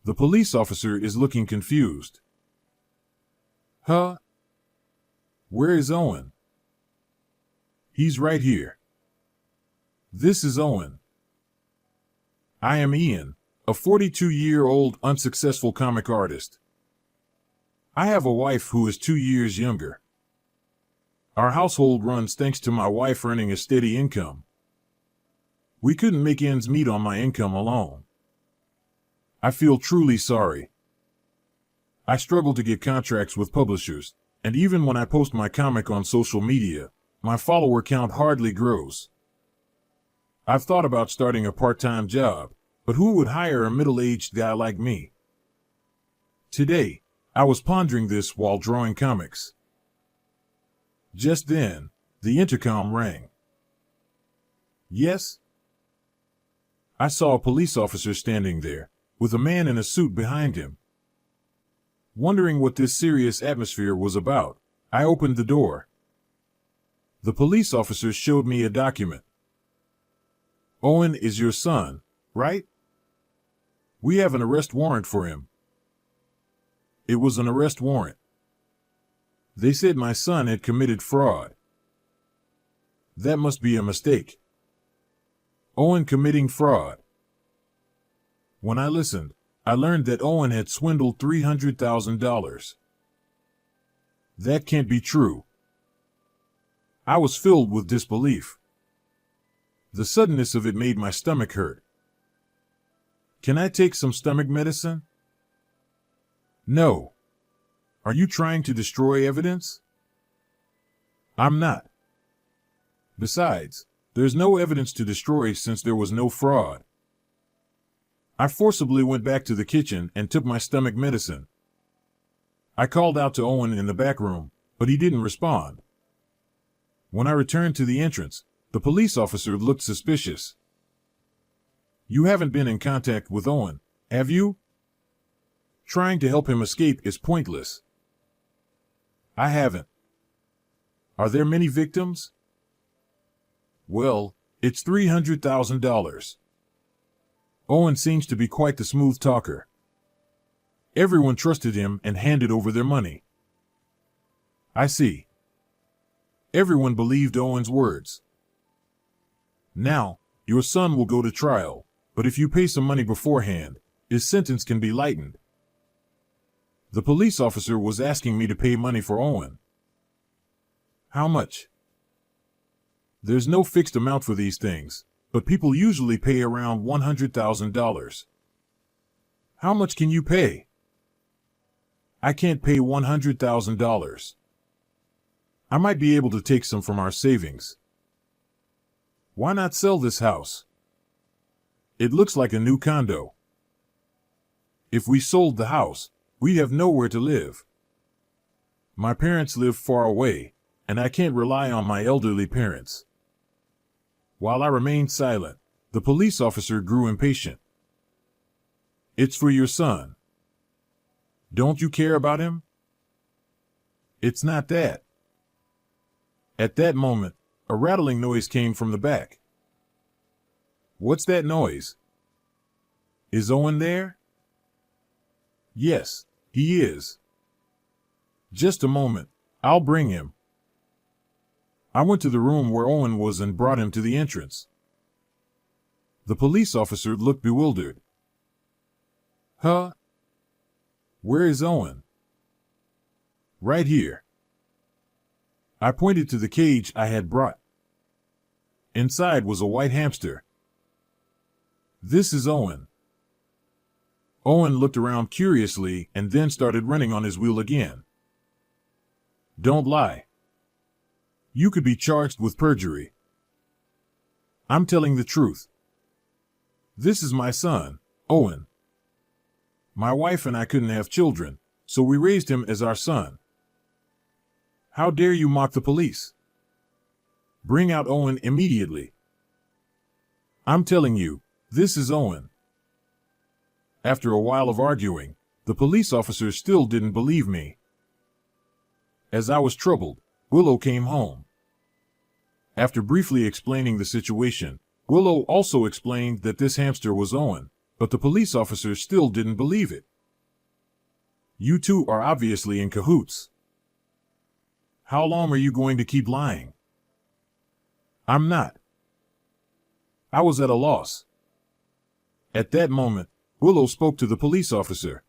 The police officer is looking confused. Huh? Where is Owen? He's right here. This is Owen. I am Ian, a 42-year-old unsuccessful comic artist. I have a wife who is 2 years younger. Our household runs thanks to my wife earning a steady income. We couldn't make ends meet on my income alone. I feel truly sorry. I struggle to get contracts with publishers, and even when I post my comic on social media, my follower count hardly grows. I've thought about starting a part-time job, but who would hire a middle-aged guy like me? Today, I was pondering this while drawing comics. Just then, the intercom rang. Yes? I saw a police officer standing there, with a man in a suit behind him. Wondering what this serious atmosphere was about, I opened the door. The police officer showed me a document. Owen is your son, right? We have an arrest warrant for him. It was an arrest warrant. They said my son had committed fraud. That must be a mistake. Owen committing fraud. When I listened, I learned that Owen had swindled $300,000. That can't be true. I was filled with disbelief. The suddenness of it made my stomach hurt. Can I take some stomach medicine? No. Are you trying to destroy evidence? I'm not. Besides, there's no evidence to destroy since there was no fraud. I forcibly went back to the kitchen and took my stomach medicine. I called out to Owen in the back room, but he didn't respond. When I returned to the entrance, the police officer looked suspicious. You haven't been in contact with Owen, have you? Trying to help him escape is pointless. I haven't. Are there many victims? Well, it's $300,000. Owen seems to be quite the smooth talker. Everyone trusted him and handed over their money. I see. Everyone believed Owen's words. Now, your son will go to trial, but if you pay some money beforehand, his sentence can be lightened. The police officer was asking me to pay money for Owen. How much? There's no fixed amount for these things, but people usually pay around $100,000. How much can you pay? I can't pay $100,000. I might be able to take some from our savings. Why not sell this house? It looks like a new condo. If we sold the house, we'd have nowhere to live. My parents live far away, and I can't rely on my elderly parents. While I remained silent, the police officer grew impatient. It's for your son. Don't you care about him? It's not that. At that moment, a rattling noise came from the back. What's that noise? Is Owen there? Yes, he is. Just a moment, I'll bring him. I went to the room where Owen was and brought him to the entrance. The police officer looked bewildered. Huh? Where is Owen? Right here. I pointed to the cage I had brought. Inside was a white hamster. This is Owen. Owen looked around curiously and then started running on his wheel again. Don't lie. You could be charged with perjury. I'm telling the truth. This is my son, Owen. My wife and I couldn't have children, so we raised him as our son. How dare you mock the police? Bring out Owen immediately. I'm telling you, this is Owen. After a while of arguing, the police officer still didn't believe me. As I was troubled, Willow came home. After briefly explaining the situation, Willow also explained that this hamster was Owen, But the police officer still didn't believe it. You two are obviously in cahoots. How long are you going to keep lying? I'm not. I was at a loss. At that moment, Willow spoke to the police officer.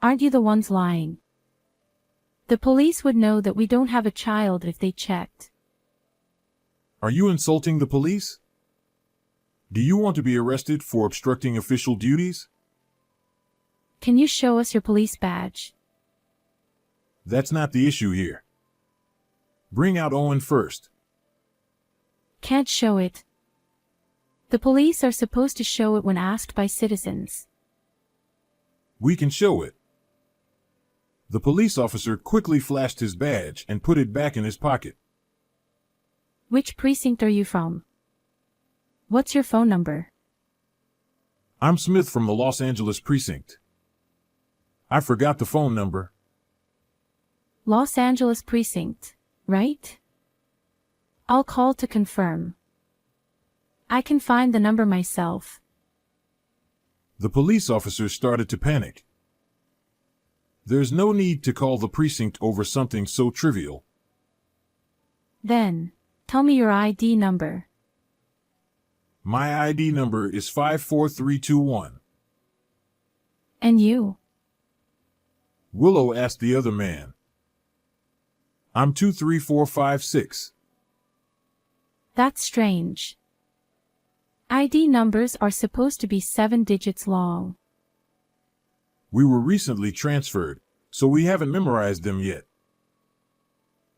Aren't you the ones lying? The police would know that we don't have a child if they checked. Are you insulting the police? Do you want to be arrested for obstructing official duties? Can you show us your police badge? That's not the issue here. Bring out Owen first. Can't show it. The police are supposed to show it when asked by citizens. We can show it. The police officer quickly flashed his badge and put it back in his pocket. Which precinct are you from? What's your phone number? I'm Smith from the Los Angeles precinct. I forgot the phone number. Los Angeles precinct, right? I'll call to confirm. I can find the number myself. The police officer started to panic. There's no need to call the precinct over something so trivial. Then, tell me your ID number. My ID number is 54321. And you? Willow asked the other man. I'm 23456. That's strange. ID numbers are supposed to be 7 digits long. We were recently transferred, so we haven't memorized them yet.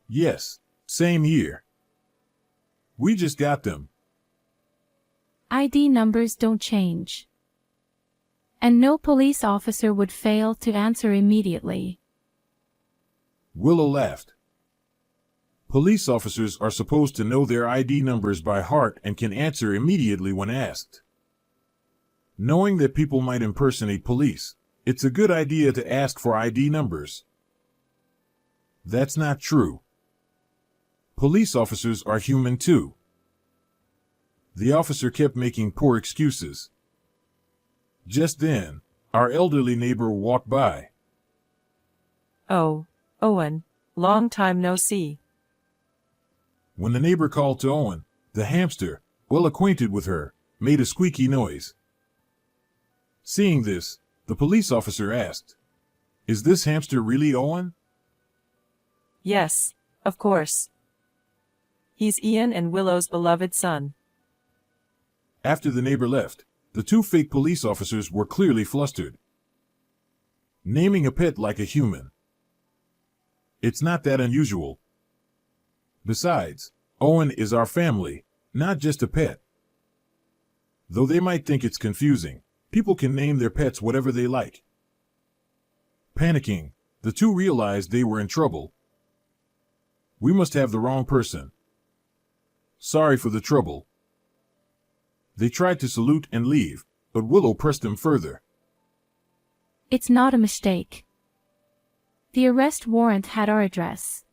Yes, same year. We just got them. ID numbers don't change. And no police officer would fail to answer immediately. Willow laughed. Police officers are supposed to know their ID numbers by heart and can answer immediately when asked. Knowing that people might impersonate police, it's a good idea to ask for ID numbers. That's not true. Police officers are human too. The officer kept making poor excuses. Just then, our elderly neighbor walked by. Oh, Owen, long time no see. When the neighbor called to Owen, the hamster, well acquainted with her, made a squeaky noise. Seeing this, the police officer asked, "Is this hamster really Owen?" Yes, of course. He's Ian and Willow's beloved son. After the neighbor left, the two fake police officers were clearly flustered. Naming a pet like a human. It's not that unusual. Besides, Owen is our family, not just a pet. Though they might think it's confusing, people can name their pets whatever they like. Panicking, the two realized they were in trouble. We must have the wrong person. Sorry for the trouble. They tried to salute and leave, but Willow pressed them further. It's not a mistake. The arrest warrant had our address.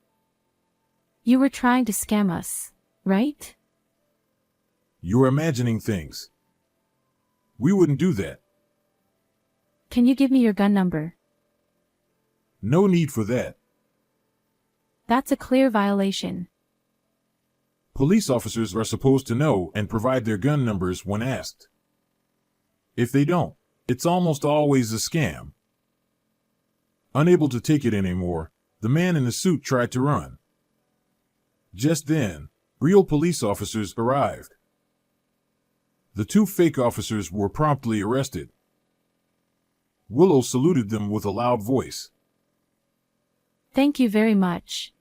You were trying to scam us, right? You're imagining things. We wouldn't do that. Can you give me your gun number? No need for that. That's a clear violation. Police officers are supposed to know and provide their gun numbers when asked. If they don't, it's almost always a scam. Unable to take it anymore, the man in the suit tried to run. Just then, real police officers arrived. The two fake officers were promptly arrested. Willow saluted them with a loud voice. Thank you very much.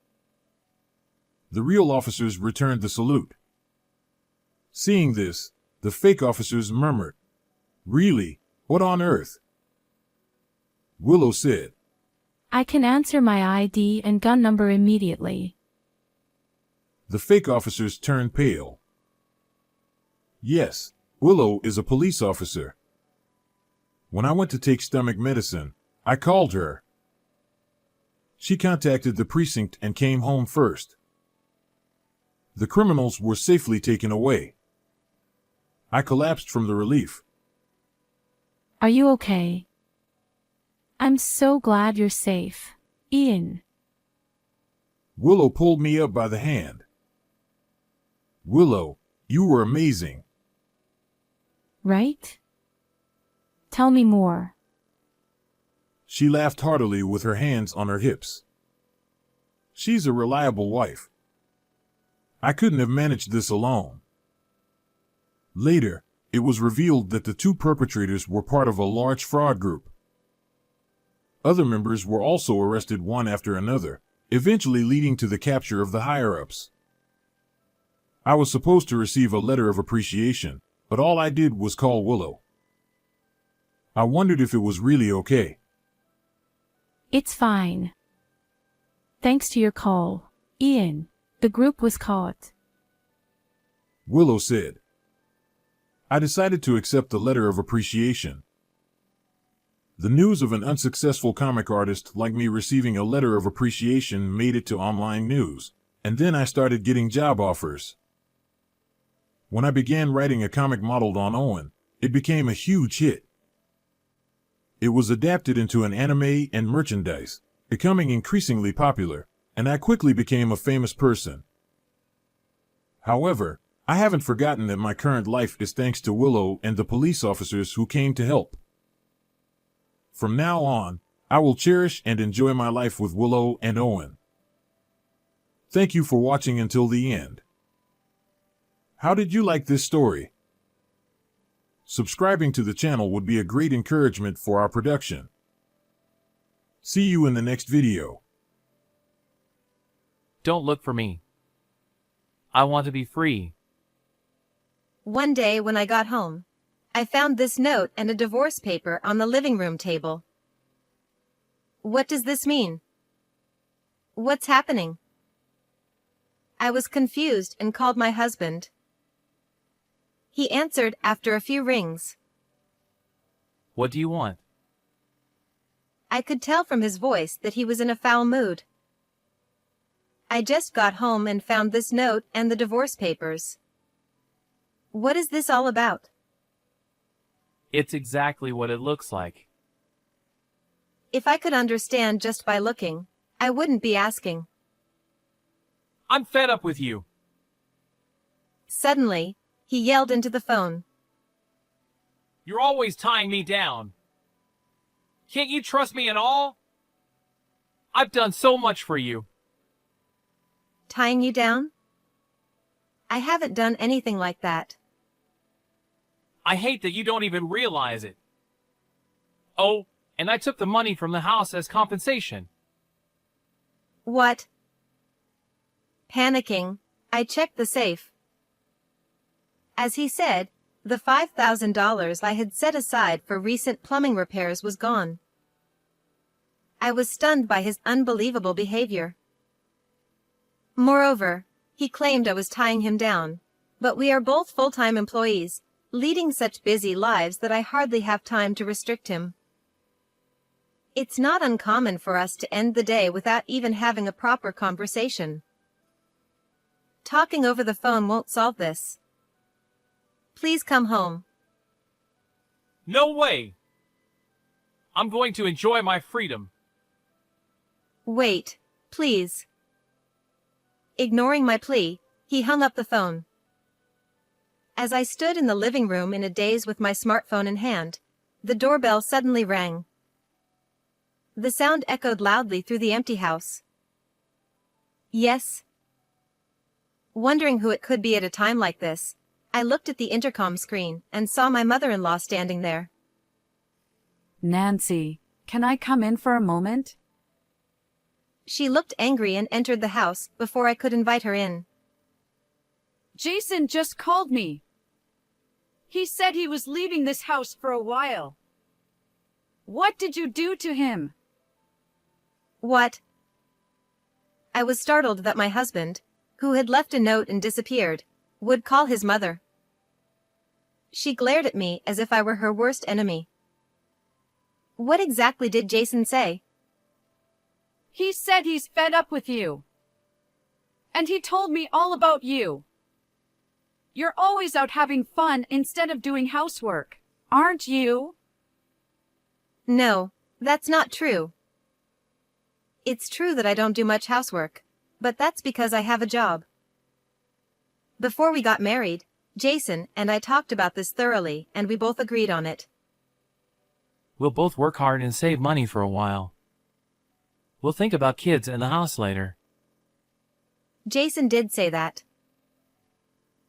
The real officers returned the salute. Seeing this, the fake officers murmured, "Really? What on earth?" Willow said, I can answer my ID and gun number immediately. The fake officers turned pale. Yes, Willow is a police officer. When I went to take stomach medicine, I called her. She contacted the precinct and came home first. The criminals were safely taken away. I collapsed from the relief. Are you okay? I'm so glad you're safe, Ian. Willow pulled me up by the hand. Willow, you were amazing. Right? Tell me more. She laughed heartily with her hands on her hips. She's a reliable wife. I couldn't have managed this alone. Later, it was revealed that the two perpetrators were part of a large fraud group. Other members were also arrested one after another, eventually leading to the capture of the higher-ups. I was supposed to receive a letter of appreciation, but all I did was call Willow. I wondered if it was really okay. It's fine. Thanks to your call, Ian, the group was caught. Willow said. I decided to accept the letter of appreciation. The news of an unsuccessful comic artist like me receiving a letter of appreciation made it to online news, and then I started getting job offers. When I began writing a comic modeled on Owen, it became a huge hit. It was adapted into an anime and merchandise, becoming increasingly popular, and I quickly became a famous person. However, I haven't forgotten that my current life is thanks to Willow and the police officers who came to help. From now on, I will cherish and enjoy my life with Willow and Owen. Thank you for watching until the end. How did you like this story? Subscribing to the channel would be a great encouragement for our production. See you in the next video. Don't look for me. I want to be free. One day when I got home, I found this note and a divorce paper on the living room table. What does this mean? What's happening? I was confused and called my husband. He answered after a few rings. What do you want? I could tell from his voice that he was in a foul mood. I just got home and found this note and the divorce papers. What is this all about? It's exactly what it looks like. If I could understand just by looking, I wouldn't be asking. I'm fed up with you. Suddenly, he yelled into the phone. You're always tying me down. Can't you trust me at all? I've done so much for you. Tying you down? I haven't done anything like that. I hate that you don't even realize it. Oh, and I took the money from the house as compensation. What? Panicking, I checked the safe. As he said, the $5,000 I had set aside for recent plumbing repairs was gone. I was stunned by his unbelievable behavior. Moreover, he claimed I was tying him down, but we are both full-time employees, leading such busy lives that I hardly have time to restrict him. It's not uncommon for us to end the day without even having a proper conversation. Talking over the phone won't solve this. Please come home. No way! I'm going to enjoy my freedom. Wait, please. Ignoring my plea, he hung up the phone. As I stood in the living room in a daze with my smartphone in hand, the doorbell suddenly rang. The sound echoed loudly through the empty house. Yes. Wondering who it could be at a time like this, I looked at the intercom screen and saw my mother-in-law standing there. Nancy, can I come in for a moment? She looked angry and entered the house before I could invite her in. Jason just called me. He said he was leaving this house for a while. What did you do to him? What? I was startled that my husband, who had left a note and disappeared, would call his mother. She glared at me as if I were her worst enemy. What exactly did Jason say? He said he's fed up with you. And he told me all about you. You're always out having fun instead of doing housework, aren't you? No, that's not true. It's true that I don't do much housework, but that's because I have a job. Before we got married, Jason and I talked about this thoroughly and we both agreed on it. We'll both work hard and save money for a while. We'll think about kids and the house later. Jason did say that.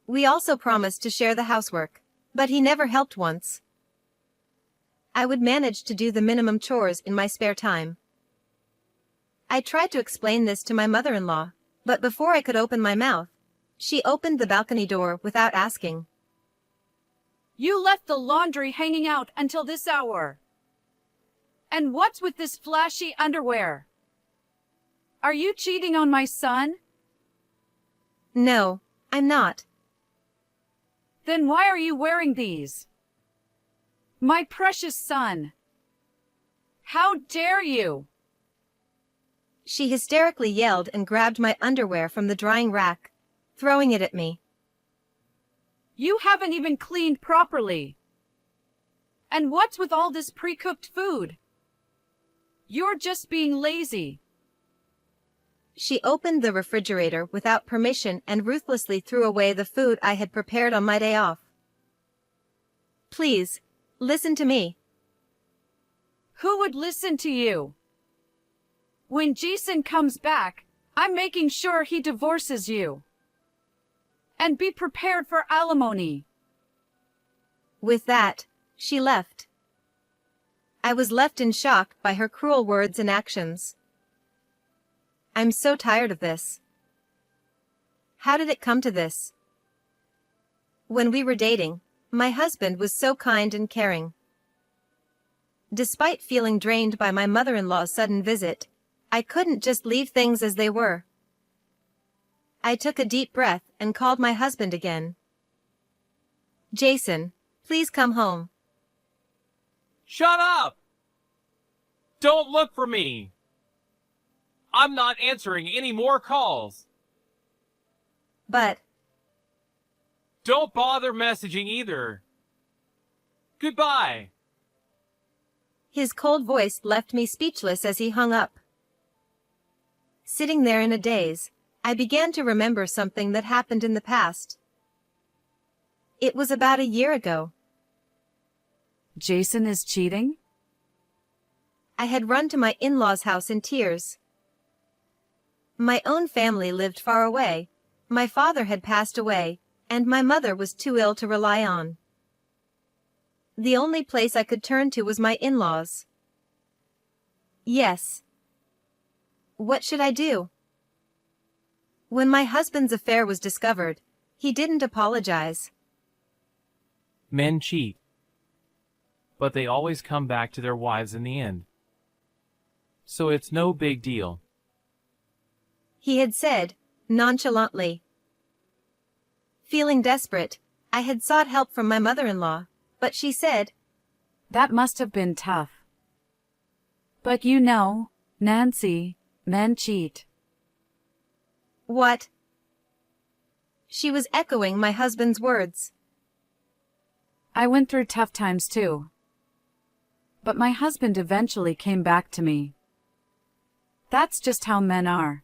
We also promised to share the housework, but he never helped once. I would manage to do the minimum chores in my spare time. I tried to explain this to my mother-in-law, but before I could open my mouth, she opened the balcony door without asking. You left the laundry hanging out until this hour. And what's with this flashy underwear? Are you cheating on my son? No, I'm not. Then why are you wearing these? My precious son. How dare you? She hysterically yelled and grabbed my underwear from the drying rack, throwing it at me. You haven't even cleaned properly. And what's with all this pre-cooked food? You're just being lazy. She opened the refrigerator without permission and ruthlessly threw away the food I had prepared on my day off. Please, listen to me. Who would listen to you? When Jason comes back, I'm making sure he divorces you. And be prepared for alimony. With that, she left. I was left in shock by her cruel words and actions. I'm so tired of this. How did it come to this? When we were dating, my husband was so kind and caring. Despite feeling drained by my mother-in-law's sudden visit, I couldn't just leave things as they were. I took a deep breath and called my husband again. Jason, please come home. Shut up! Don't look for me! I'm not answering any more calls. But Don't bother messaging either. Goodbye. his cold voice left me speechless as he hung up. Sitting there in a daze, I began to remember something that happened in the past. It was about a year ago. Jason is cheating? I had run to my in-laws' house in tears. My own family lived far away, my father had passed away, and my mother was too ill to rely on. The only place I could turn to was my in-laws. Yes. What should I do? When my husband's affair was discovered, he didn't apologize. Men cheat. But they always come back to their wives in the end. So it's no big deal. He had said, nonchalantly. Feeling desperate, I had sought help from my mother-in-law, but she said, That must have been tough. But you know, Nancy, men cheat. What? She was echoing my husband's words. I went through tough times too. But my husband eventually came back to me. That's just how men are.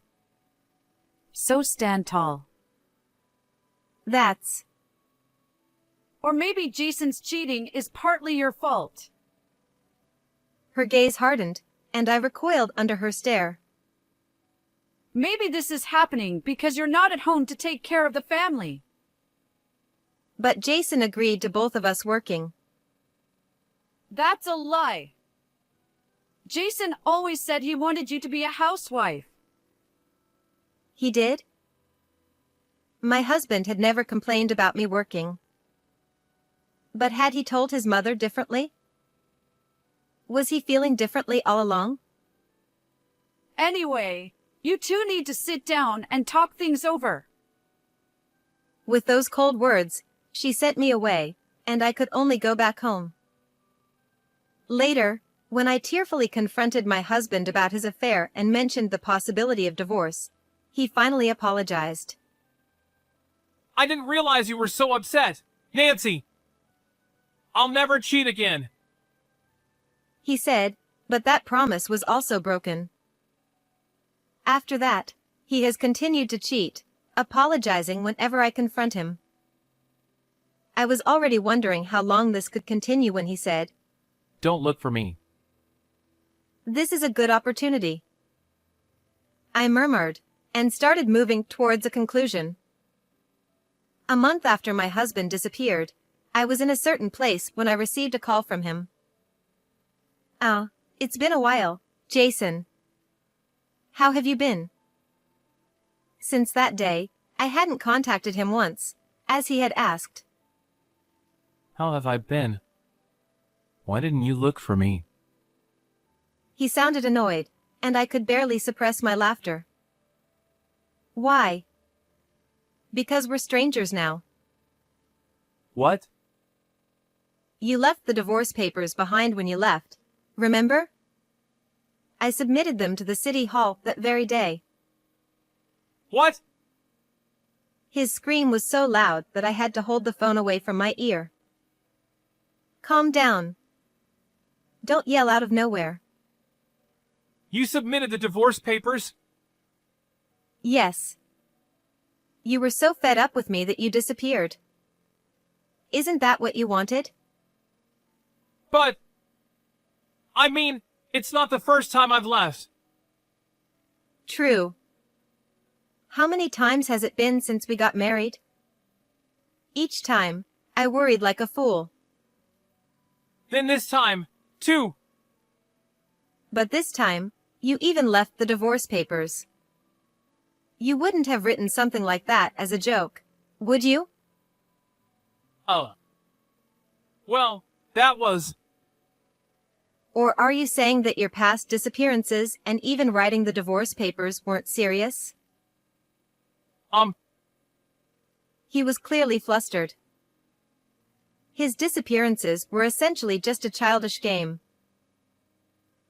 So stand tall. That's. Or maybe Jason's cheating is partly your fault. Her gaze hardened, and I recoiled under her stare. Maybe this is happening because you're not at home to take care of the family. But Jason agreed to both of us working. That's a lie. Jason always said he wanted you to be a housewife. He did? My husband had never complained about me working. But had he told his mother differently? Was he feeling differently all along? Anyway, you two need to sit down and talk things over. With those cold words, she sent me away, and I could only go back home. Later, when I tearfully confronted my husband about his affair and mentioned the possibility of divorce, he finally apologized. I didn't realize you were so upset. Nancy! I'll never cheat again. he said, but that promise was also broken. After that, he has continued to cheat, apologizing whenever I confront him. I was already wondering how long this could continue when he said, Don't look for me. "This is a good opportunity." I murmured, and started moving towards a conclusion. A month after my husband disappeared, I was in a certain place when I received a call from him. "Oh, it's been a while, Jason. How have you been?" Since that day, I hadn't contacted him once, as he had asked. How have I been? Why didn't you look for me? He sounded annoyed, and I could barely suppress my laughter. Why? Because we're strangers now. What? You left the divorce papers behind when you left, remember? I submitted them to the city hall that very day. What? His scream was so loud that I had to hold the phone away from my ear. Calm down. Don't yell out of nowhere. You submitted the divorce papers? Yes. You were so fed up with me that you disappeared. Isn't that what you wanted? But... I mean, it's not the first time I've left. True. How many times has it been since we got married? Each time, I worried like a fool. Then this time, too. But this time, you even left the divorce papers. You wouldn't have written something like that as a joke, would you? Oh. Well, that was... Or are you saying that your past disappearances and even writing the divorce papers weren't serious? He was clearly flustered. His disappearances were essentially just a childish game.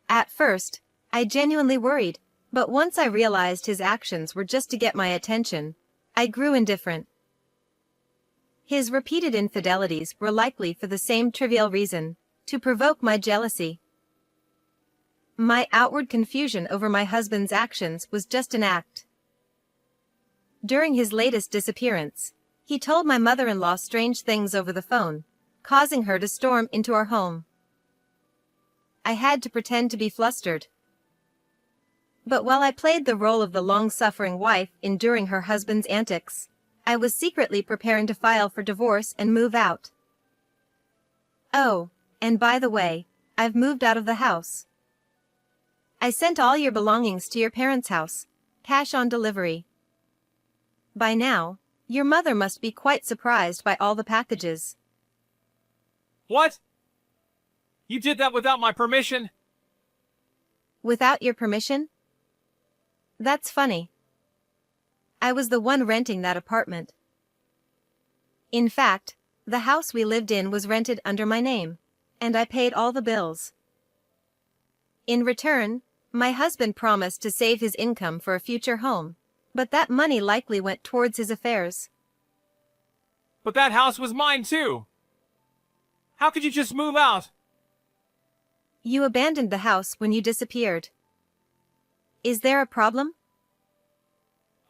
At first, I genuinely worried, but once I realized his actions were just to get my attention, I grew indifferent. His repeated infidelities were likely for the same trivial reason, to provoke my jealousy. My outward confusion over my husband's actions was just an act. During his latest disappearance, he told my mother-in-law strange things over the phone, causing her to storm into our home. I had to pretend to be flustered. But while I played the role of the long-suffering wife enduring her husband's antics, I was secretly preparing to file for divorce and move out. Oh, and by the way, I've moved out of the house. I sent all your belongings to your parents' house, cash on delivery. By now, your mother must be quite surprised by all the packages. What? You did that without my permission? Without your permission? That's funny. I was the one renting that apartment. In fact, the house we lived in was rented under my name, and I paid all the bills. In return, my husband promised to save his income for a future home, but that money likely went towards his affairs. But that house was mine too. How could you just move out? You abandoned the house when you disappeared. Is there a problem?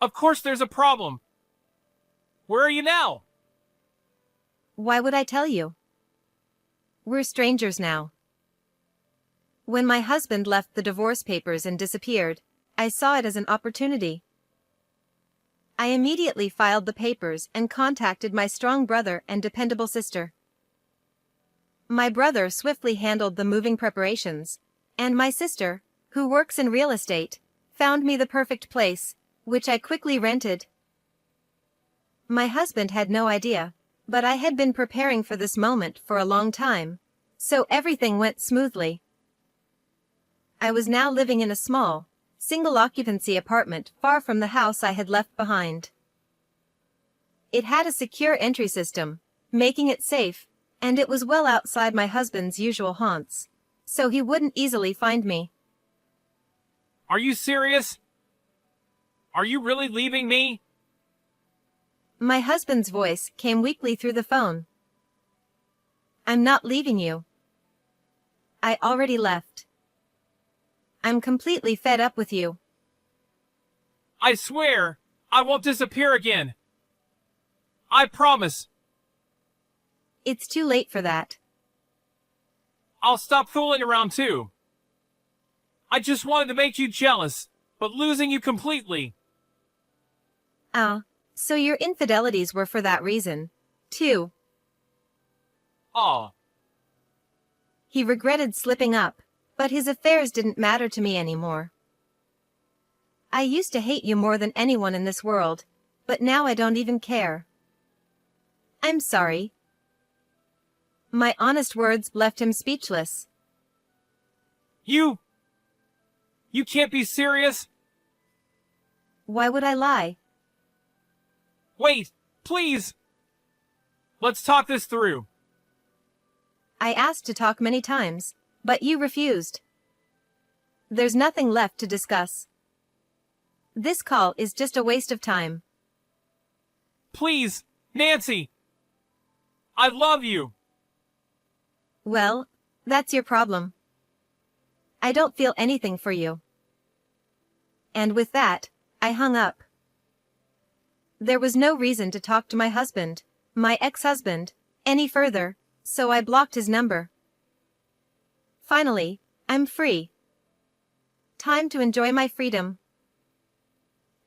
Of course there's a problem. Where are you now? Why would I tell you? We're strangers now. When my husband left the divorce papers and disappeared, I saw it as an opportunity. I immediately filed the papers and contacted my strong brother and dependable sister. My brother swiftly handled the moving preparations, and my sister, who works in real estate, found me the perfect place, which I quickly rented. My husband had no idea, but I had been preparing for this moment for a long time, so everything went smoothly. I was now living in a small, single-occupancy apartment far from the house I had left behind. It had a secure entry system, making it safe, and it was well outside my husband's usual haunts, so he wouldn't easily find me. Are you serious? Are you really leaving me? My husband's voice came weakly through the phone. I'm not leaving you. I already left. I'm completely fed up with you. I swear, I won't disappear again. I promise. It's too late for that. I'll stop fooling around too. I just wanted to make you jealous, but losing you completely. Ah, so your infidelities were for that reason, too. Aw, He regretted slipping up, but his affairs didn't matter to me anymore. I used to hate you more than anyone in this world, but now I don't even care. I'm sorry. My honest words left him speechless. you can't be serious? Why would I lie? Wait, please. Let's talk this through. I asked to talk many times, but you refused. There's nothing left to discuss. This call is just a waste of time. Please, Nancy. I love you. Well, that's your problem. I don't feel anything for you. And with that, I hung up. There was no reason to talk to my husband, my ex-husband, any further, so I blocked his number. Finally, I'm free. Time to enjoy my freedom.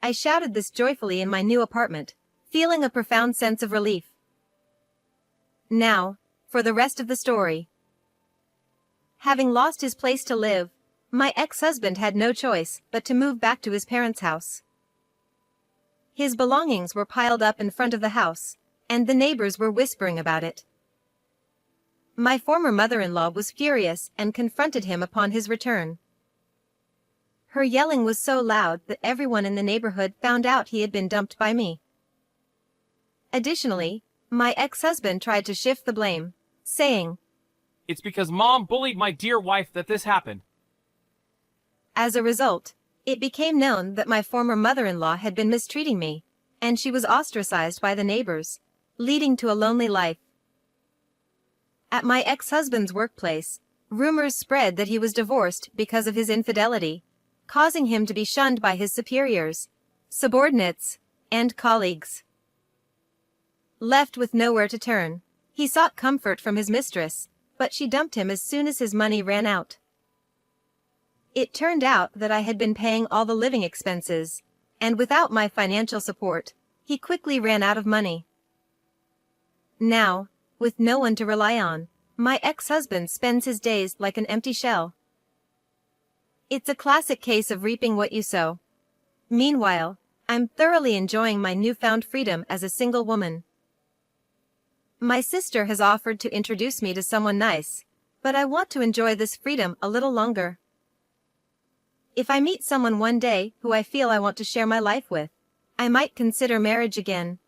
I shouted this joyfully in my new apartment, feeling a profound sense of relief. Now, for the rest of the story. Having lost his place to live, my ex-husband had no choice but to move back to his parents' house. His belongings were piled up in front of the house, and the neighbors were whispering about it. My former mother-in-law was furious and confronted him upon his return. Her yelling was so loud that everyone in the neighborhood found out he had been dumped by me. Additionally, my ex-husband tried to shift the blame, saying, It's because Mom bullied my dear wife that this happened. as a result, it became known that my former mother-in-law had been mistreating me, and she was ostracized by the neighbors, leading to a lonely life. At my ex-husband's workplace, rumors spread that he was divorced because of his infidelity, causing him to be shunned by his superiors, subordinates, and colleagues. Left with nowhere to turn, he sought comfort from his mistress, but she dumped him as soon as his money ran out. It turned out that I had been paying all the living expenses, and without my financial support, he quickly ran out of money. Now, with no one to rely on, my ex-husband spends his days like an empty shell. It's a classic case of reaping what you sow. Meanwhile, I'm thoroughly enjoying my newfound freedom as a single woman. My sister has offered to introduce me to someone nice, but I want to enjoy this freedom a little longer. If I meet someone one day who I feel I want to share my life with, I might consider marriage again.